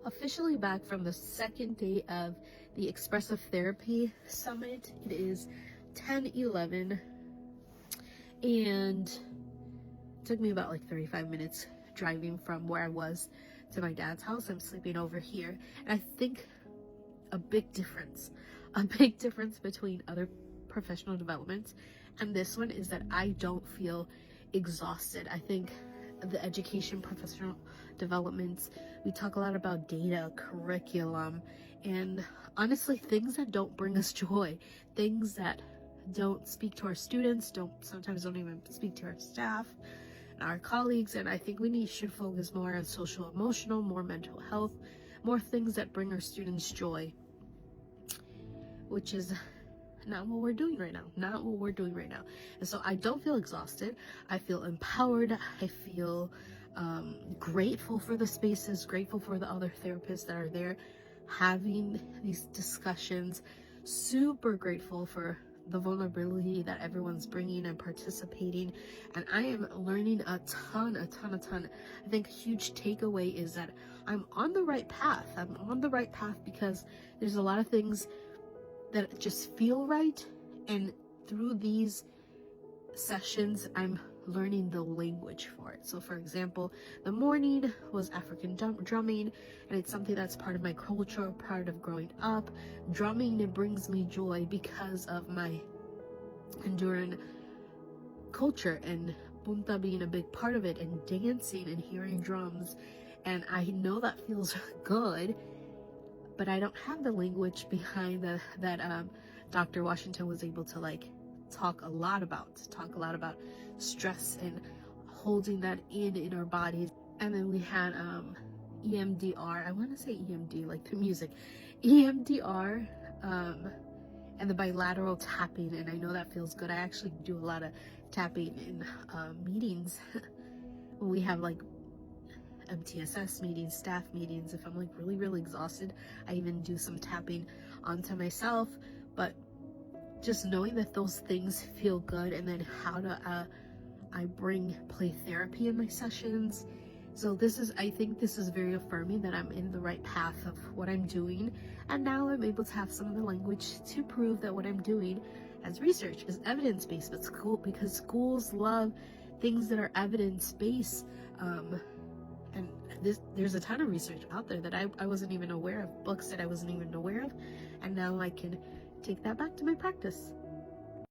officially back from the second day of the Expressive Therapy Summit. It is 10:11 and it took me about like 35 minutes driving from where I was to my dad's house. I'm sleeping over here, and I think a big difference between other professional developments and this one is that I don't feel exhausted. I think the education professional developments, we talk a lot about data, curriculum, and honestly things that don't bring us joy, things that don't speak to our students, sometimes don't even speak to our staff and our colleagues. And I think we should focus more on social emotional, more mental health, more things that bring our students joy, which is not what we're doing right now. And so I don't feel exhausted. I feel empowered. I feel grateful for the spaces, grateful for the other therapists that are there having these discussions, super grateful for the vulnerability that everyone's bringing and participating. And I am learning a ton. I think a huge takeaway is that I'm on the right path. Because there's a lot of things that just feel right, and through these sessions I'm learning the language for it. So for example, the morning was African drumming, and it's something that's part of my culture, part of growing up. Drumming, it brings me joy because of my Honduran culture and punta being a big part of it, and dancing and hearing drums, and I know that feels good, but I don't have the language behind that Dr. Washington was able to talk a lot about stress and holding that in our bodies. And then we had EMDR. I want to say EMD, like the music, EMDR, and the bilateral tapping. And I know that feels good. I actually do a lot of tapping in meetings when we have like MTSS meetings, staff meetings. If I'm like really exhausted, I even do some tapping onto myself. But just knowing that those things feel good, and then how to I bring play therapy in my sessions. So I think this is very affirming that I'm in the right path of what I'm doing, and now I'm able to have some of the language to prove that what I'm doing as research is evidence-based. But because schools love things that are evidence-based, and there's a ton of research out there that I wasn't even aware of, books that I wasn't even aware of, and now I can take that back to my practice.